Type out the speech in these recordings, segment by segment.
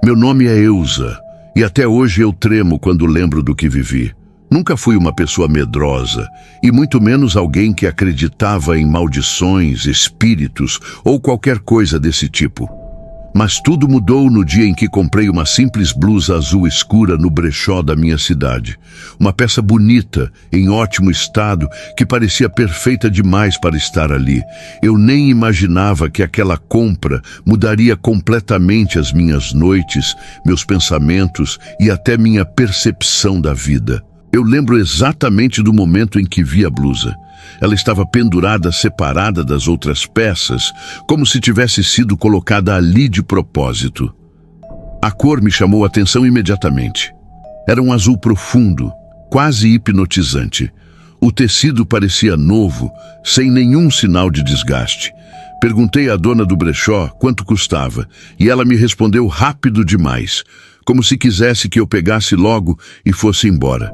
Meu nome é Eusa, e até hoje eu tremo quando lembro do que vivi. Nunca fui uma pessoa medrosa, e muito menos alguém que acreditava em maldições, espíritos ou qualquer coisa desse tipo. Mas tudo mudou no dia em que comprei uma simples blusa azul escura no brechó da minha cidade. Uma peça bonita, em ótimo estado, que parecia perfeita demais para estar ali. Eu nem imaginava que aquela compra mudaria completamente as minhas noites, meus pensamentos e até minha percepção da vida. Eu lembro exatamente do momento em que vi a blusa. Ela estava pendurada, separada das outras peças, como se tivesse sido colocada ali de propósito. A cor me chamou a atenção imediatamente. Era um azul profundo, quase hipnotizante. O tecido parecia novo, sem nenhum sinal de desgaste. Perguntei à dona do brechó quanto custava, e ela me respondeu rápido demais, como se quisesse que eu pegasse logo e fosse embora.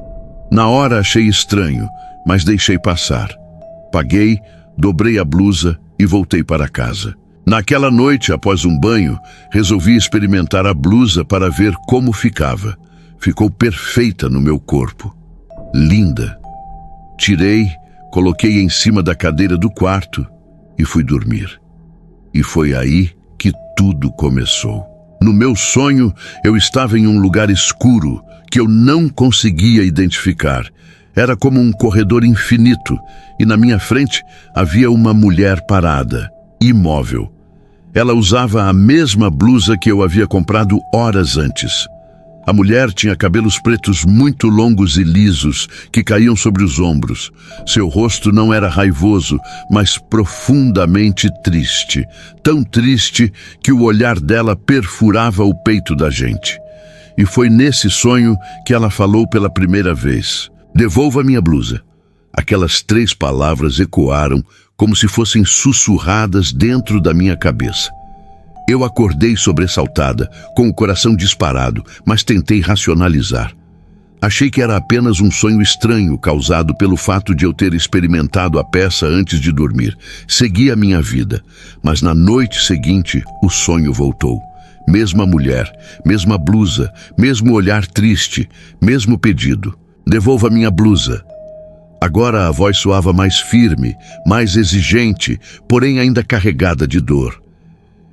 Na hora achei estranho, mas deixei passar. Paguei, dobrei a blusa e voltei para casa. Naquela noite, após um banho, resolvi experimentar a blusa para ver como ficava. Ficou perfeita no meu corpo. Linda. Tirei, coloquei em cima da cadeira do quarto e fui dormir. E foi aí que tudo começou. No meu sonho, eu estava em um lugar escuro que eu não conseguia identificar. Era como um corredor infinito, e na minha frente havia uma mulher parada, imóvel. Ela usava a mesma blusa que eu havia comprado horas antes. A mulher tinha cabelos pretos muito longos e lisos, que caíam sobre os ombros. Seu rosto não era raivoso, mas profundamente triste. Tão triste que o olhar dela perfurava o peito da gente. E foi nesse sonho que ela falou pela primeira vez: "Devolva minha blusa." Aquelas 3 palavras ecoaram como se fossem sussurradas dentro da minha cabeça. Eu acordei sobressaltada, com o coração disparado, mas tentei racionalizar. Achei que era apenas um sonho estranho causado pelo fato de eu ter experimentado a peça antes de dormir. Segui a minha vida, mas na noite seguinte o sonho voltou. Mesma mulher, mesma blusa, mesmo olhar triste, mesmo pedido: "Devolva minha blusa." Agora a voz soava mais firme, mais exigente, porém ainda carregada de dor.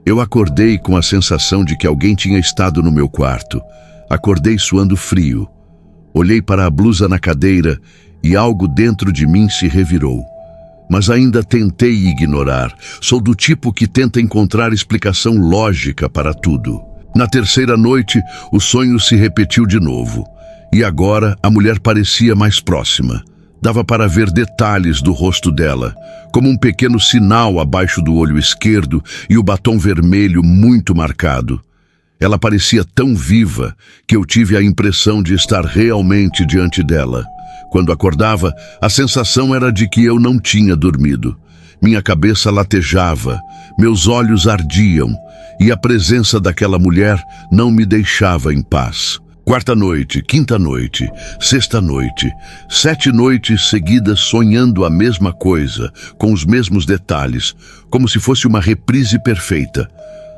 Eu acordei com a sensação de que alguém tinha estado no meu quarto. Acordei suando frio. Olhei para a blusa na cadeira e algo dentro de mim se revirou. Mas ainda tentei ignorar. Sou do tipo que tenta encontrar explicação lógica para tudo. Na terceira noite, o sonho se repetiu de novo. E agora a mulher parecia mais próxima. Dava para ver detalhes do rosto dela, como um pequeno sinal abaixo do olho esquerdo e o batom vermelho muito marcado. Ela parecia tão viva que eu tive a impressão de estar realmente diante dela. Quando acordava, a sensação era de que eu não tinha dormido. Minha cabeça latejava, meus olhos ardiam, e a presença daquela mulher não me deixava em paz. 4ª noite, 5ª noite, 6ª noite, 7 noites seguidas sonhando a mesma coisa, com os mesmos detalhes, como se fosse uma reprise perfeita.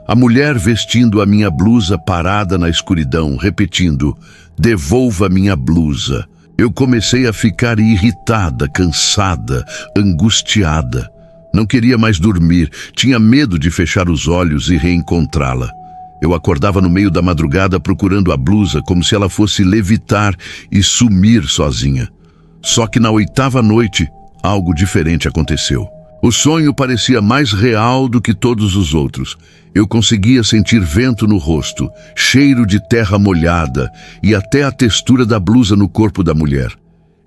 A mulher vestindo a minha blusa parada na escuridão, repetindo: "Devolva minha blusa." Eu comecei a ficar irritada, cansada, angustiada. Não queria mais dormir, tinha medo de fechar os olhos e reencontrá-la. Eu acordava no meio da madrugada procurando a blusa como se ela fosse levitar e sumir sozinha. Só que na 8ª noite, algo diferente aconteceu. O sonho parecia mais real do que todos os outros. Eu conseguia sentir vento no rosto, cheiro de terra molhada e até a textura da blusa no corpo da mulher.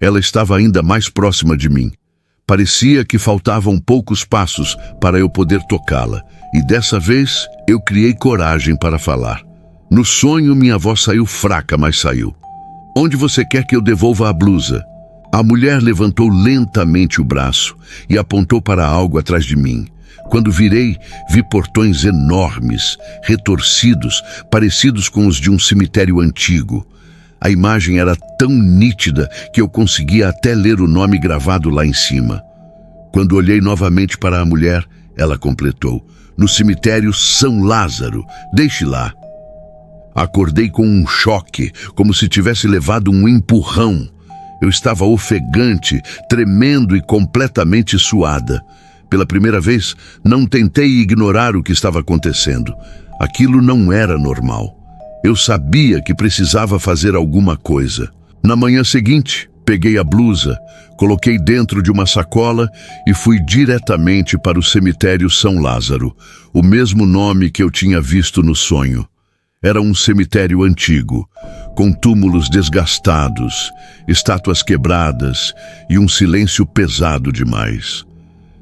Ela estava ainda mais próxima de mim. Parecia que faltavam poucos passos para eu poder tocá-la. E dessa vez, eu criei coragem para falar. No sonho, minha voz saiu fraca, mas saiu. "Onde você quer que eu devolva a blusa?" A mulher levantou lentamente o braço e apontou para algo atrás de mim. Quando virei, vi portões enormes, retorcidos, parecidos com os de um cemitério antigo. A imagem era tão nítida que eu conseguia até ler o nome gravado lá em cima. Quando olhei novamente para a mulher, ela completou: "No cemitério São Lázaro, deixe lá." Acordei com um choque, como se tivesse levado um empurrão. Eu estava ofegante, tremendo e completamente suada. Pela primeira vez, não tentei ignorar o que estava acontecendo. Aquilo não era normal. Eu sabia que precisava fazer alguma coisa. Na manhã seguinte, peguei a blusa, coloquei dentro de uma sacola e fui diretamente para o cemitério São Lázaro, o mesmo nome que eu tinha visto no sonho. Era um cemitério antigo, com túmulos desgastados, estátuas quebradas e um silêncio pesado demais.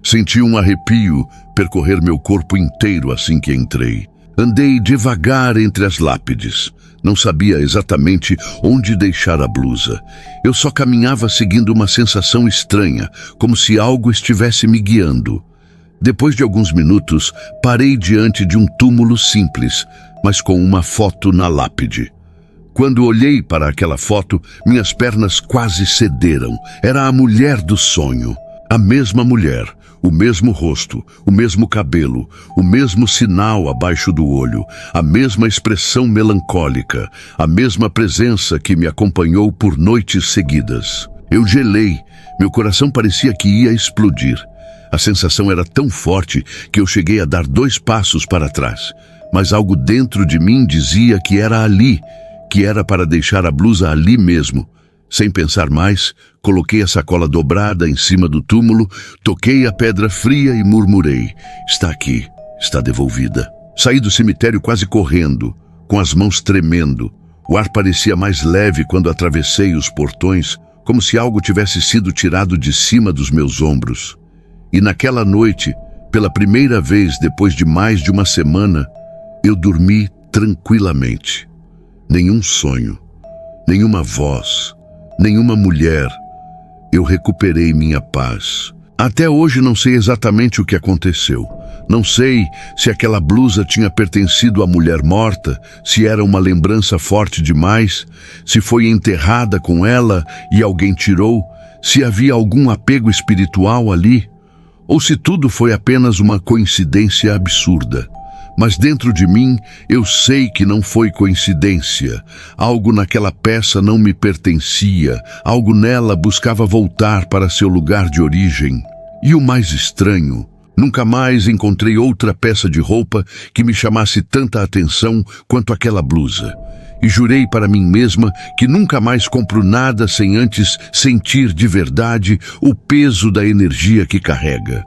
Senti um arrepio percorrer meu corpo inteiro assim que entrei. Andei devagar entre as lápides. Não sabia exatamente onde deixar a blusa. Eu só caminhava seguindo uma sensação estranha, como se algo estivesse me guiando. Depois de alguns minutos, parei diante de um túmulo simples, mas com uma foto na lápide. Quando olhei para aquela foto, minhas pernas quase cederam. Era a mulher do sonho. A mesma mulher, o mesmo rosto, o mesmo cabelo, o mesmo sinal abaixo do olho, a mesma expressão melancólica, a mesma presença que me acompanhou por noites seguidas. Eu gelei, meu coração parecia que ia explodir. A sensação era tão forte que eu cheguei a dar 2 passos para trás. Mas algo dentro de mim dizia que era ali, que era para deixar a blusa ali mesmo. Sem pensar mais, coloquei a sacola dobrada em cima do túmulo, toquei a pedra fria e murmurei: está aqui, está devolvida. Saí do cemitério quase correndo, com as mãos tremendo. O ar parecia mais leve quando atravessei os portões, como se algo tivesse sido tirado de cima dos meus ombros. E naquela noite, pela primeira vez depois de mais de uma semana, eu dormi tranquilamente. Nenhum sonho, nenhuma voz, nenhuma mulher. Eu recuperei minha paz. Até hoje não sei exatamente o que aconteceu. Não sei se aquela blusa tinha pertencido à mulher morta, se era uma lembrança forte demais, se foi enterrada com ela e alguém tirou, se havia algum apego espiritual ali, ou se tudo foi apenas uma coincidência absurda. Mas dentro de mim, eu sei que não foi coincidência. Algo naquela peça não me pertencia, algo nela buscava voltar para seu lugar de origem. E o mais estranho, nunca mais encontrei outra peça de roupa que me chamasse tanta atenção quanto aquela blusa. E jurei para mim mesma que nunca mais compro nada sem antes sentir de verdade o peso da energia que carrega.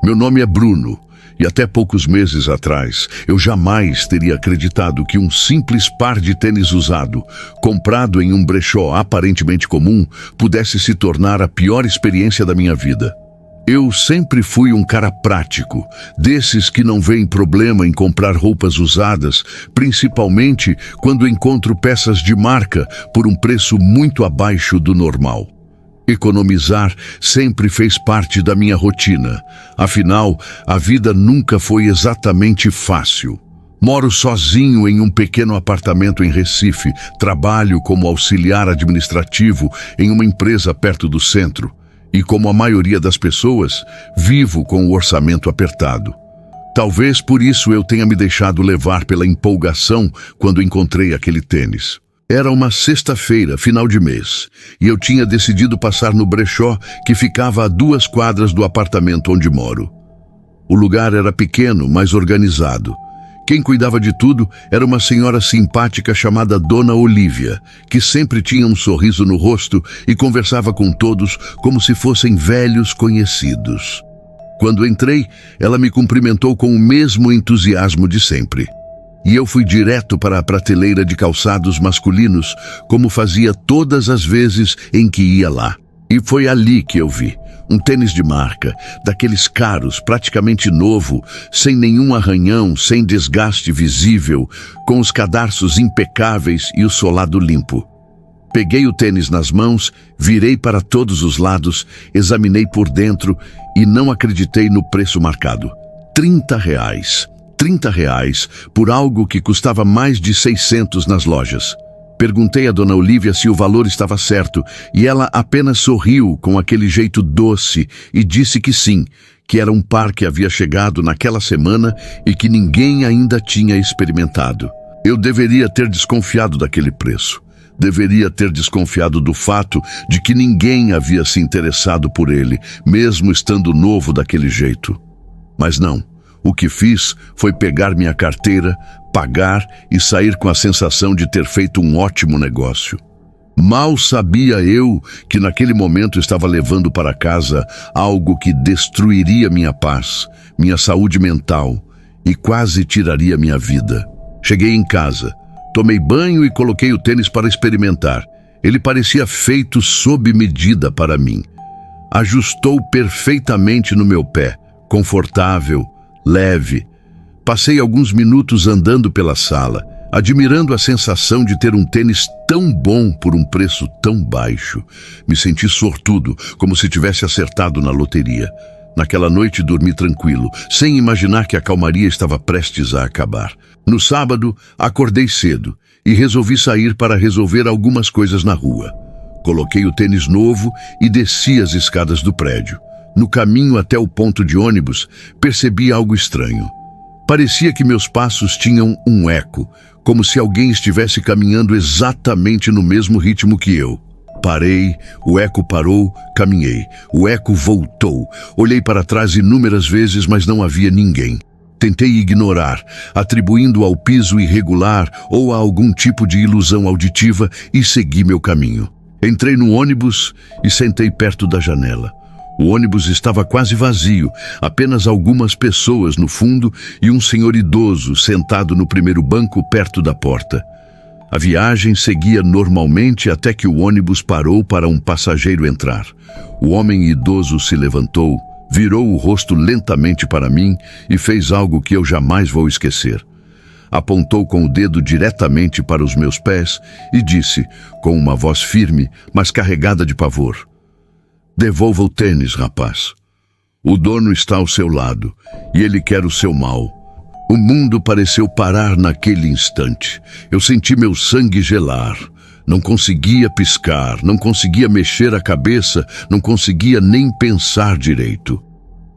Meu nome é Bruno, e até poucos meses atrás, eu jamais teria acreditado que um simples par de tênis usado, comprado em um brechó aparentemente comum, pudesse se tornar a pior experiência da minha vida. Eu sempre fui um cara prático, desses que não veem problema em comprar roupas usadas, principalmente quando encontro peças de marca por um preço muito abaixo do normal. Economizar sempre fez parte da minha rotina. Afinal, a vida nunca foi exatamente fácil. Moro sozinho em um pequeno apartamento em Recife, trabalho como auxiliar administrativo em uma empresa perto do centro. E como a maioria das pessoas, vivo com o orçamento apertado. Talvez por isso eu tenha me deixado levar pela empolgação quando encontrei aquele tênis. Era uma sexta-feira, final de mês, e eu tinha decidido passar no brechó que ficava a 2 quadras do apartamento onde moro. O lugar era pequeno, mas organizado. Quem cuidava de tudo era uma senhora simpática chamada Dona Olívia, que sempre tinha um sorriso no rosto e conversava com todos como se fossem velhos conhecidos. Quando entrei, ela me cumprimentou com o mesmo entusiasmo de sempre. E eu fui direto para a prateleira de calçados masculinos, como fazia todas as vezes em que ia lá. E foi ali que eu vi um tênis de marca, daqueles caros, praticamente novo, sem nenhum arranhão, sem desgaste visível, com os cadarços impecáveis e o solado limpo. Peguei o tênis nas mãos, virei para todos os lados, examinei por dentro e não acreditei no preço marcado. R$30. R$30 por algo que custava mais de 600 nas lojas. Perguntei a Dona Olívia se o valor estava certo e ela apenas sorriu com aquele jeito doce e disse que sim, que era um par que havia chegado naquela semana e que ninguém ainda tinha experimentado. Eu deveria ter desconfiado daquele preço. Deveria ter desconfiado do fato de que ninguém havia se interessado por ele, mesmo estando novo daquele jeito. Mas não. O que fiz foi pegar minha carteira, pagar e sair com a sensação de ter feito um ótimo negócio. Mal sabia eu que naquele momento estava levando para casa algo que destruiria minha paz, minha saúde mental e quase tiraria minha vida. Cheguei em casa, tomei banho e coloquei o tênis para experimentar. Ele parecia feito sob medida para mim. Ajustou perfeitamente no meu pé, confortável, leve. Passei alguns minutos andando pela sala, admirando a sensação de ter um tênis tão bom por um preço tão baixo. Me senti sortudo, como se tivesse acertado na loteria. Naquela noite dormi tranquilo, sem imaginar que a calmaria estava prestes a acabar. No sábado, acordei cedo e resolvi sair para resolver algumas coisas na rua. Coloquei o tênis novo e desci as escadas do prédio. No caminho até o ponto de ônibus, percebi algo estranho. Parecia que meus passos tinham um eco, como se alguém estivesse caminhando exatamente no mesmo ritmo que eu. Parei, o eco parou, caminhei. O eco voltou. Olhei para trás inúmeras vezes, mas não havia ninguém. Tentei ignorar, atribuindo ao piso irregular ou a algum tipo de ilusão auditiva e segui meu caminho. Entrei no ônibus e sentei perto da janela. O ônibus estava quase vazio, apenas algumas pessoas no fundo e um senhor idoso sentado no primeiro banco perto da porta. A viagem seguia normalmente até que o ônibus parou para um passageiro entrar. O homem idoso se levantou, virou o rosto lentamente para mim e fez algo que eu jamais vou esquecer. Apontou com o dedo diretamente para os meus pés e disse, com uma voz firme, mas carregada de pavor: "Devolva o tênis, rapaz. O dono está ao seu lado e ele quer o seu mal." O mundo pareceu parar naquele instante. Eu senti meu sangue gelar. Não conseguia piscar, não conseguia mexer a cabeça, não conseguia nem pensar direito.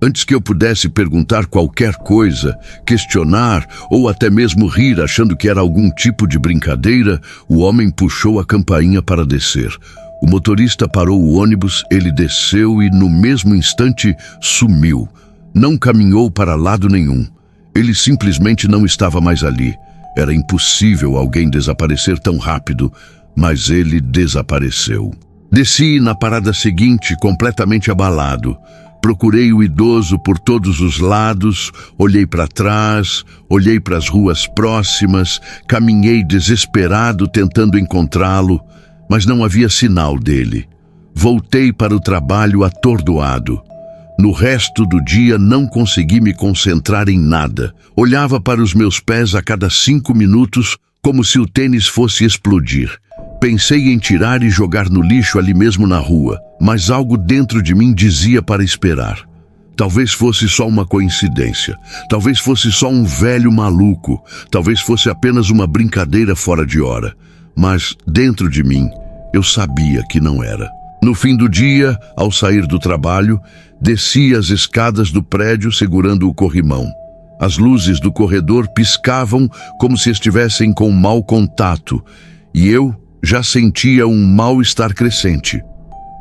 Antes que eu pudesse perguntar qualquer coisa, questionar ou até mesmo rir achando que era algum tipo de brincadeira, o homem puxou a campainha para descer. O motorista parou o ônibus, ele desceu e no mesmo instante sumiu. Não caminhou para lado nenhum. Ele simplesmente não estava mais ali. Era impossível alguém desaparecer tão rápido, mas ele desapareceu. Desci na parada seguinte, completamente abalado. Procurei o idoso por todos os lados, olhei para trás, olhei para as ruas próximas, caminhei desesperado tentando encontrá-lo, mas não havia sinal dele. Voltei para o trabalho atordoado. No resto do dia não consegui me concentrar em nada. Olhava para os meus pés a cada 5 minutos, como se o tênis fosse explodir. Pensei em tirar e jogar no lixo ali mesmo na rua, mas algo dentro de mim dizia para esperar. Talvez fosse só uma coincidência, talvez fosse só um velho maluco, talvez fosse apenas uma brincadeira fora de hora. Mas dentro de mim, eu sabia que não era. No fim do dia, ao sair do trabalho, desci as escadas do prédio segurando o corrimão. As luzes do corredor piscavam como se estivessem com mau contato, e eu já sentia um mal-estar crescente.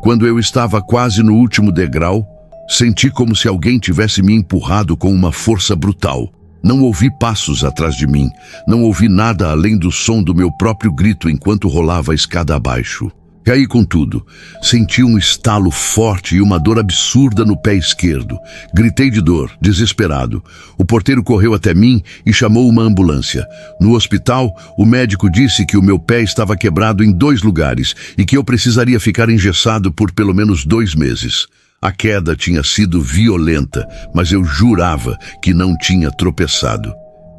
Quando eu estava quase no último degrau, senti como se alguém tivesse me empurrado com uma força brutal. Não ouvi passos atrás de mim, não ouvi nada além do som do meu próprio grito enquanto rolava a escada abaixo. Caí com tudo. Senti um estalo forte e uma dor absurda no pé esquerdo. Gritei de dor, desesperado. O porteiro correu até mim e chamou uma ambulância. No hospital, o médico disse que o meu pé estava quebrado em 2 lugares e que eu precisaria ficar engessado por pelo menos 2 meses. A queda tinha sido violenta, mas eu jurava que não tinha tropeçado.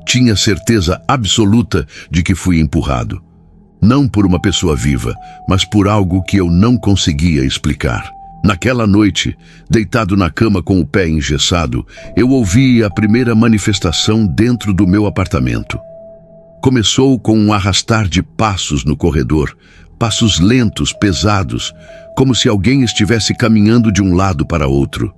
Tinha certeza absoluta de que fui empurrado. Não por uma pessoa viva, mas por algo que eu não conseguia explicar. Naquela noite, deitado na cama com o pé engessado, eu ouvi a primeira manifestação dentro do meu apartamento. Começou com um arrastar de passos no corredor, passos lentos, pesados, como se alguém estivesse caminhando de um lado para outro.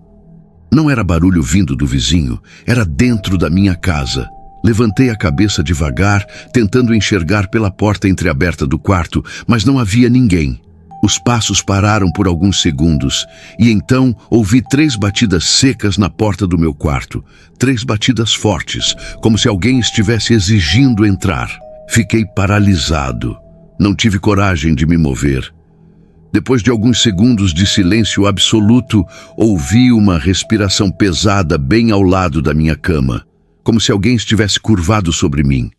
Não era barulho vindo do vizinho, era dentro da minha casa. Levantei a cabeça devagar, tentando enxergar pela porta entreaberta do quarto, mas não havia ninguém. Os passos pararam por alguns segundos, e então ouvi 3 batidas secas na porta do meu quarto. 3 batidas fortes, como se alguém estivesse exigindo entrar. Fiquei paralisado. Não tive coragem de me mover. Depois de alguns segundos de silêncio absoluto, ouvi uma respiração pesada bem ao lado da minha cama, como se alguém estivesse curvado sobre mim.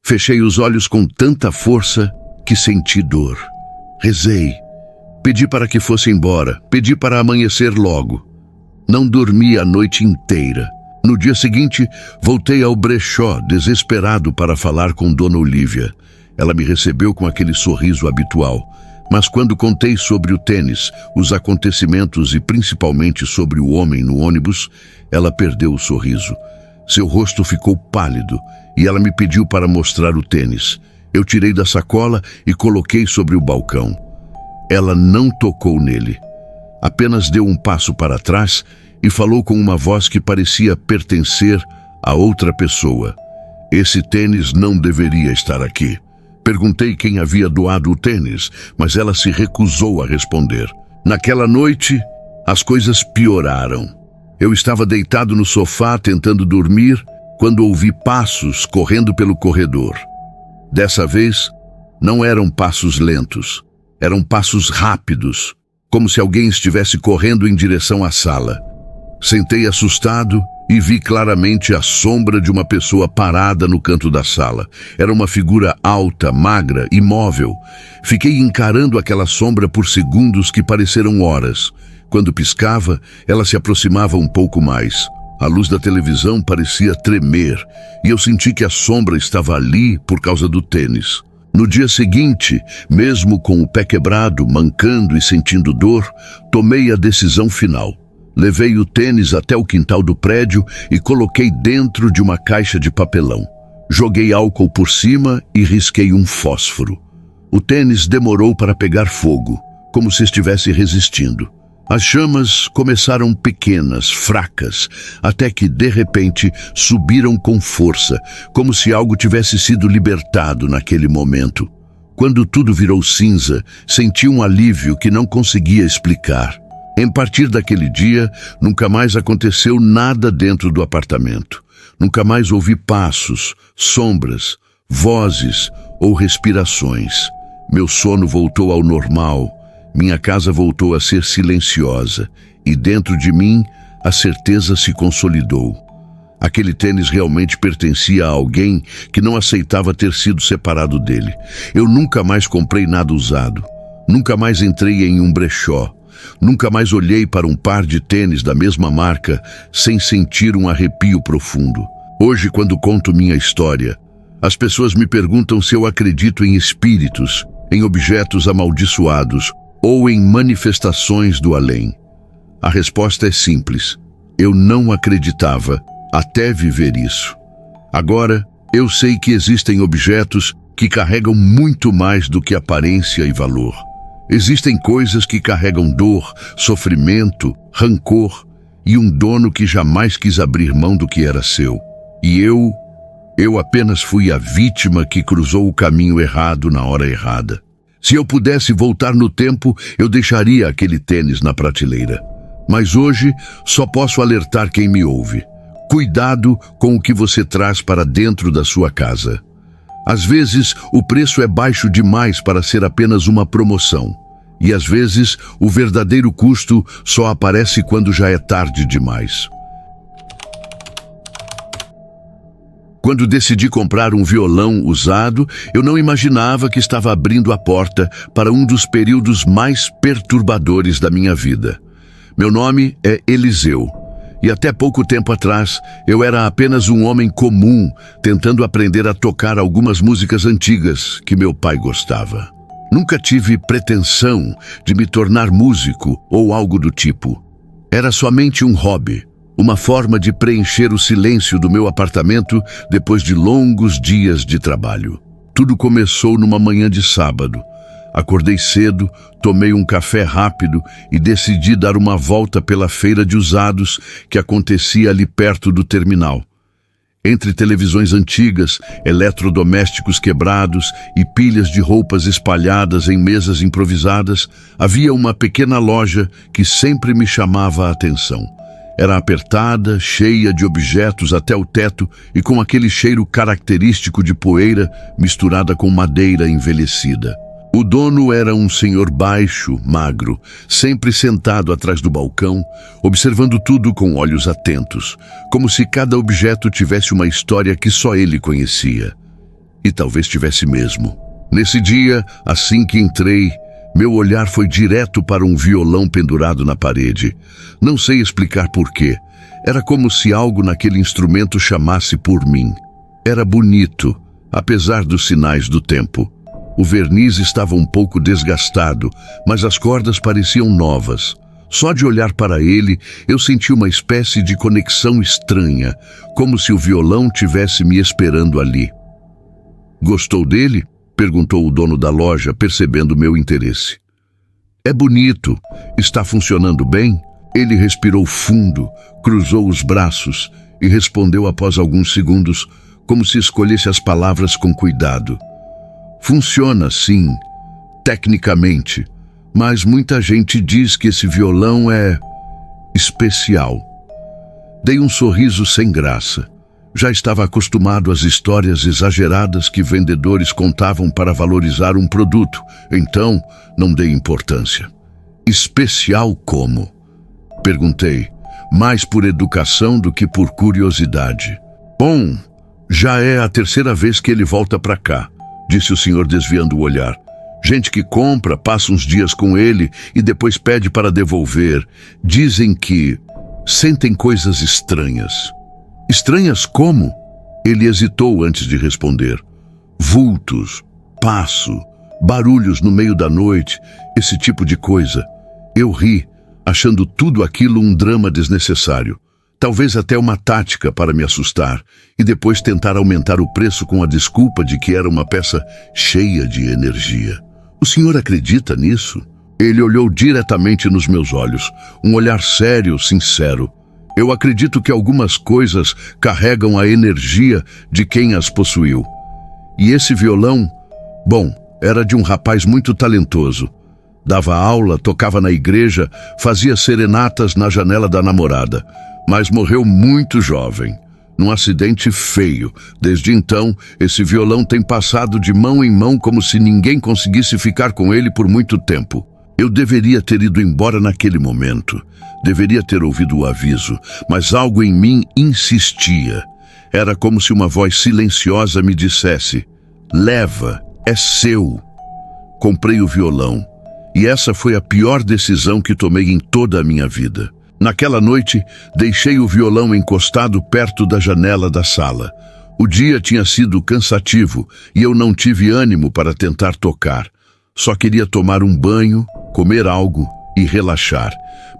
Fechei os olhos com tanta força que senti dor. Rezei. Pedi para que fosse embora. Pedi para amanhecer logo. Não dormi a noite inteira. No dia seguinte, voltei ao brechó, desesperado para falar com Dona Olívia. Ela me recebeu com aquele sorriso habitual. Mas quando contei sobre o tênis, os acontecimentos e principalmente sobre o homem no ônibus, ela perdeu o sorriso. Seu rosto ficou pálido e ela me pediu para mostrar o tênis. Eu tirei da sacola e coloquei sobre o balcão. Ela não tocou nele. Apenas deu um passo para trás e falou com uma voz que parecia pertencer a outra pessoa. Esse tênis não deveria estar aqui. Perguntei quem havia doado o tênis, mas ela se recusou a responder. Naquela noite, as coisas pioraram. Eu estava deitado no sofá tentando dormir quando ouvi passos correndo pelo corredor. Dessa vez, não eram passos lentos, eram passos rápidos, como se alguém estivesse correndo em direção à sala. Sentei assustado e vi claramente a sombra de uma pessoa parada no canto da sala. Era uma figura alta, magra, imóvel. Fiquei encarando aquela sombra por segundos que pareceram horas. Quando piscava, ela se aproximava um pouco mais. A luz da televisão parecia tremer, e eu senti que a sombra estava ali por causa do tênis. No dia seguinte, mesmo com o pé quebrado, mancando e sentindo dor, tomei a decisão final. Levei o tênis até o quintal do prédio e coloquei dentro de uma caixa de papelão. Joguei álcool por cima e risquei um fósforo. O tênis demorou para pegar fogo, como se estivesse resistindo. As chamas começaram pequenas, fracas, até que, de repente, subiram com força, como se algo tivesse sido libertado naquele momento. Quando tudo virou cinza, senti um alívio que não conseguia explicar. Em partir daquele dia, nunca mais aconteceu nada dentro do apartamento. Nunca mais ouvi passos, sombras, vozes ou respirações. Meu sono voltou ao normal. Minha casa voltou a ser silenciosa e dentro de mim a certeza se consolidou. Aquele tênis realmente pertencia a alguém que não aceitava ter sido separado dele. Eu nunca mais comprei nada usado. Nunca mais entrei em um brechó. Nunca mais olhei para um par de tênis da mesma marca sem sentir um arrepio profundo. Hoje, quando conto minha história, as pessoas me perguntam se eu acredito em espíritos, em objetos amaldiçoados ou em manifestações do além. A resposta é simples. Eu não acreditava até viver isso. Agora, eu sei que existem objetos que carregam muito mais do que aparência e valor. Existem coisas que carregam dor, sofrimento, rancor e um dono que jamais quis abrir mão do que era seu. E eu apenas fui a vítima que cruzou o caminho errado na hora errada. Se eu pudesse voltar no tempo, eu deixaria aquele tênis na prateleira. Mas hoje, só posso alertar quem me ouve. Cuidado com o que você traz para dentro da sua casa. Às vezes, o preço é baixo demais para ser apenas uma promoção. E às vezes, o verdadeiro custo só aparece quando já é tarde demais. Quando decidi comprar um violão usado, eu não imaginava que estava abrindo a porta para um dos períodos mais perturbadores da minha vida. Meu nome é Eliseu, e até pouco tempo atrás eu era apenas um homem comum, tentando aprender a tocar algumas músicas antigas que meu pai gostava. Nunca tive pretensão de me tornar músico ou algo do tipo. Era somente um hobby. Uma forma de preencher o silêncio do meu apartamento depois de longos dias de trabalho. Tudo começou numa manhã de sábado. Acordei cedo, tomei um café rápido e decidi dar uma volta pela feira de usados que acontecia ali perto do terminal. Entre televisões antigas, eletrodomésticos quebrados e pilhas de roupas espalhadas em mesas improvisadas, havia uma pequena loja que sempre me chamava a atenção. Era apertada, cheia de objetos até o teto e com aquele cheiro característico de poeira misturada com madeira envelhecida. O dono era um senhor baixo, magro, sempre sentado atrás do balcão, observando tudo com olhos atentos, como se cada objeto tivesse uma história que só ele conhecia. E talvez tivesse mesmo. Nesse dia, assim que entrei, meu olhar foi direto para um violão pendurado na parede. Não sei explicar porquê. Era como se algo naquele instrumento chamasse por mim. Era bonito, apesar dos sinais do tempo. O verniz estava um pouco desgastado, mas as cordas pareciam novas. Só de olhar para ele, eu senti uma espécie de conexão estranha, como se o violão tivesse me esperando ali. "Gostou dele?" perguntou o dono da loja, percebendo meu interesse. "É bonito. Está funcionando bem?" Ele respirou fundo, cruzou os braços e respondeu após alguns segundos, como se escolhesse as palavras com cuidado. "Funciona, sim, tecnicamente, mas muita gente diz que esse violão é especial." Dei um sorriso sem graça. Já estava acostumado às histórias exageradas que vendedores contavam para valorizar um produto, então não dei importância. "Especial como?" perguntei, mais por educação do que por curiosidade. "Bom, já é a terceira vez que ele volta para cá", disse o senhor desviando o olhar. "Gente que compra, passa uns dias com ele e depois pede para devolver. Dizem que sentem coisas estranhas." "Estranhas como?" Ele hesitou antes de responder. "Vultos, passo, barulhos no meio da noite, esse tipo de coisa." Eu ri, achando tudo aquilo um drama desnecessário. Talvez até uma tática para me assustar e depois tentar aumentar o preço com a desculpa de que era uma peça cheia de energia. "O senhor acredita nisso?" Ele olhou diretamente nos meus olhos, um olhar sério, sincero. "Eu acredito que algumas coisas carregam a energia de quem as possuiu. E esse violão, bom, era de um rapaz muito talentoso. Dava aula, tocava na igreja, fazia serenatas na janela da namorada, mas morreu muito jovem, num acidente feio. Desde então, esse violão tem passado de mão em mão como se ninguém conseguisse ficar com ele por muito tempo. Eu deveria ter ido embora naquele momento. Deveria ter ouvido o aviso, mas algo em mim insistia. Era como se uma voz silenciosa me dissesse: "Leva, é seu." Comprei o violão, e essa foi a pior decisão que tomei em toda a minha vida. Naquela noite, deixei o violão encostado perto da janela da sala. O dia tinha sido cansativo e eu não tive ânimo para tentar tocar. Só queria tomar um banho, comer algo e relaxar.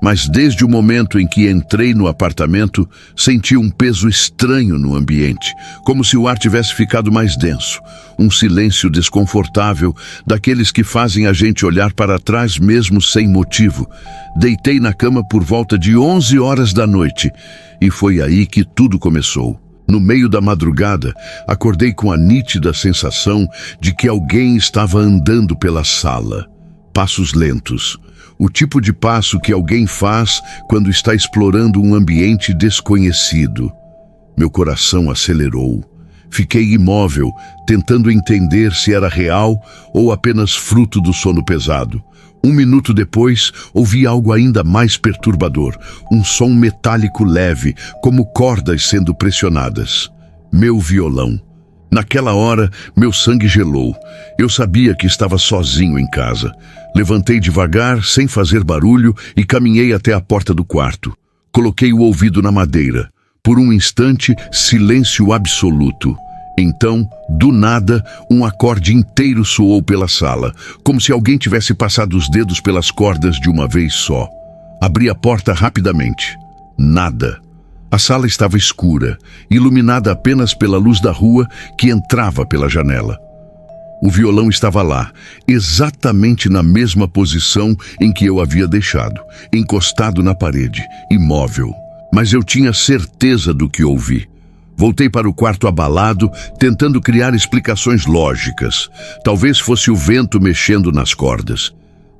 Mas desde o momento em que entrei no apartamento, senti um peso estranho no ambiente, como se o ar tivesse ficado mais denso. Um silêncio desconfortável, daqueles que fazem a gente olhar para trás mesmo sem motivo. Deitei na cama por volta de 11 horas da noite, e foi aí que tudo começou. No meio da madrugada, acordei com a nítida sensação de que alguém estava andando pela sala. Passos lentos. O tipo de passo que alguém faz quando está explorando um ambiente desconhecido. Meu coração acelerou. Fiquei imóvel, tentando entender se era real ou apenas fruto do sono pesado. 1 minuto depois, ouvi algo ainda mais perturbador. Um som metálico leve, como cordas sendo pressionadas. Meu violão. Naquela hora, meu sangue gelou. Eu sabia que estava sozinho em casa. Levantei devagar, sem fazer barulho, e caminhei até a porta do quarto. Coloquei o ouvido na madeira. Por um instante, silêncio absoluto. Então, do nada, um acorde inteiro soou pela sala, como se alguém tivesse passado os dedos pelas cordas de uma vez só. Abri a porta rapidamente. Nada. A sala estava escura, iluminada apenas pela luz da rua que entrava pela janela. O violão estava lá, exatamente na mesma posição em que eu havia deixado, encostado na parede, imóvel. Mas eu tinha certeza do que ouvi. Voltei para o quarto abalado, tentando criar explicações lógicas. Talvez fosse o vento mexendo nas cordas.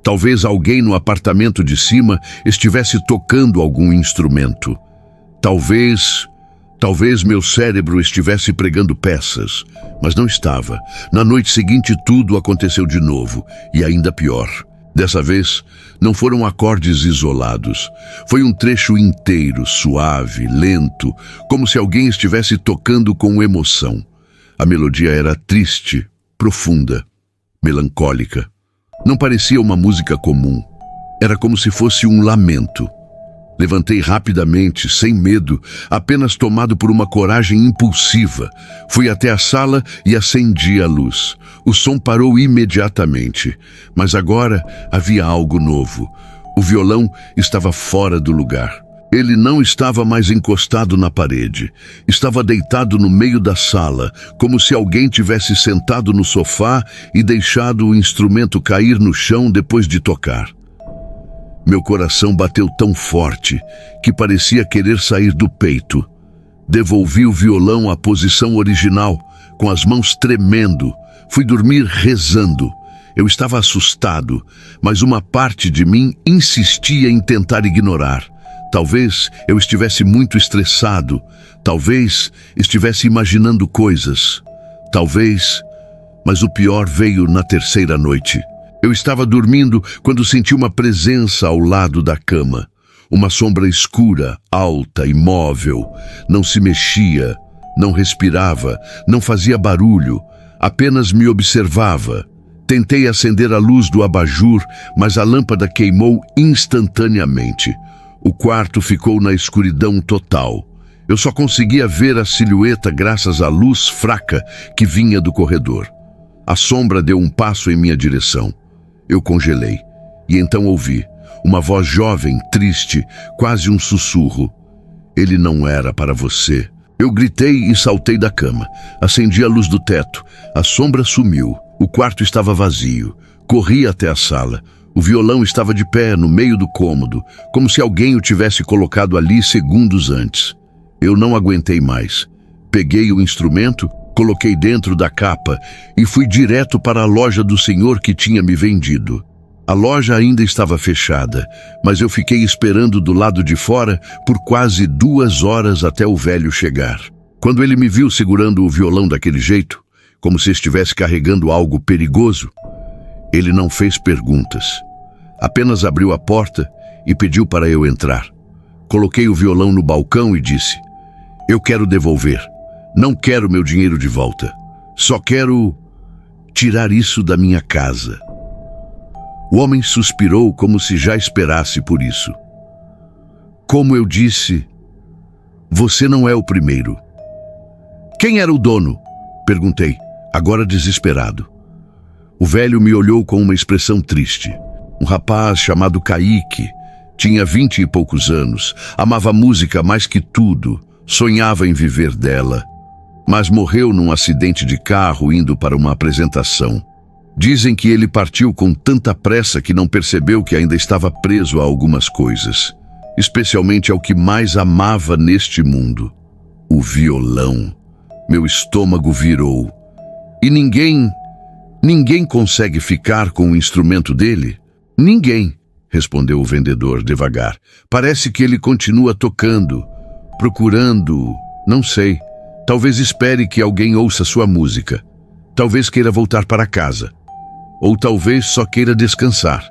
Talvez alguém no apartamento de cima estivesse tocando algum instrumento. Talvez meu cérebro estivesse pregando peças, mas não estava. Na noite seguinte tudo aconteceu de novo, e ainda pior. Dessa vez, não foram acordes isolados. Foi um trecho inteiro, suave, lento, como se alguém estivesse tocando com emoção. A melodia era triste, profunda, melancólica. Não parecia uma música comum. Era como se fosse um lamento. Levantei rapidamente, sem medo, apenas tomado por uma coragem impulsiva. Fui até a sala e acendi a luz. O som parou imediatamente, mas agora havia algo novo. O violão estava fora do lugar. Ele não estava mais encostado na parede. Estava deitado no meio da sala, como se alguém tivesse sentado no sofá e deixado o instrumento cair no chão depois de tocar. Meu coração bateu tão forte que parecia querer sair do peito. Devolvi o violão à posição original, com as mãos tremendo. Fui dormir rezando. Eu estava assustado, mas uma parte de mim insistia em tentar ignorar. Talvez eu estivesse muito estressado. Talvez estivesse imaginando coisas. Talvez... Mas o pior veio na terceira noite. Eu estava dormindo quando senti uma presença ao lado da cama. Uma sombra escura, alta, imóvel. Não se mexia, não respirava, não fazia barulho. Apenas me observava. Tentei acender a luz do abajur, mas a lâmpada queimou instantaneamente. O quarto ficou na escuridão total. Eu só conseguia ver a silhueta graças à luz fraca que vinha do corredor. A sombra deu um passo em minha direção. Eu congelei, e então ouvi uma voz jovem, triste, quase um sussurro. Ele não era para você. Eu gritei e saltei da cama. Acendi a luz do teto. A sombra sumiu. O quarto estava vazio. Corri até a sala. O violão estava de pé no meio do cômodo, como se alguém o tivesse colocado ali segundos antes. Eu não aguentei mais. Peguei o instrumento, coloquei dentro da capa e fui direto para a loja do senhor que tinha me vendido. A loja ainda estava fechada, mas eu fiquei esperando do lado de fora por quase 2 horas até o velho chegar. Quando ele me viu segurando o violão daquele jeito, como se estivesse carregando algo perigoso, ele não fez perguntas. Apenas abriu a porta e pediu para eu entrar. Coloquei o violão no balcão e disse: "Eu quero devolver. Não quero meu dinheiro de volta. Só quero tirar isso da minha casa." O homem suspirou como se já esperasse por isso. "Como eu disse, você não é o primeiro." "Quem era o dono?" perguntei, agora desesperado. O velho me olhou com uma expressão triste. Um rapaz chamado Kaique. Tinha 20 e poucos anos. Amava música mais que tudo. Sonhava em viver dela. Mas morreu num acidente de carro indo para uma apresentação. Dizem que ele partiu com tanta pressa que não percebeu que ainda estava preso a algumas coisas, especialmente ao que mais amava neste mundo: o violão. Meu estômago virou. "E ninguém consegue ficar com o instrumento dele?" "Ninguém", respondeu o vendedor devagar. "Parece que ele continua tocando, procurando, não sei. Talvez espere que alguém ouça sua música. Talvez queira voltar para casa. Ou talvez só queira descansar."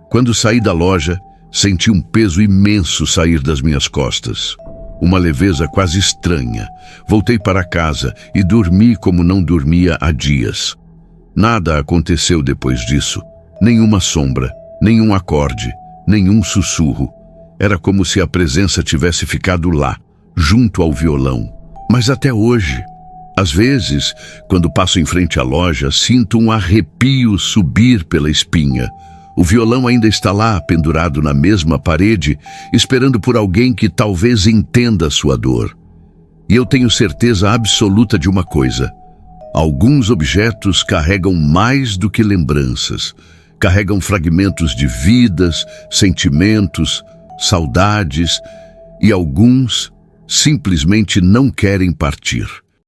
Quando saí da loja, senti um peso imenso sair das minhas costas. Uma leveza quase estranha. Voltei para casa e dormi como não dormia há dias. Nada aconteceu depois disso. Nenhuma sombra, nenhum acorde, nenhum sussurro. Era como se a presença tivesse ficado lá, junto ao violão. Mas até hoje, às vezes, quando passo em frente à loja, sinto um arrepio subir pela espinha. O violão ainda está lá, pendurado na mesma parede, esperando por alguém que talvez entenda sua dor. E eu tenho certeza absoluta de uma coisa: Alguns objetos carregam mais do que lembranças. Carregam fragmentos de vidas, sentimentos, saudades, e alguns simplesmente não querem partir.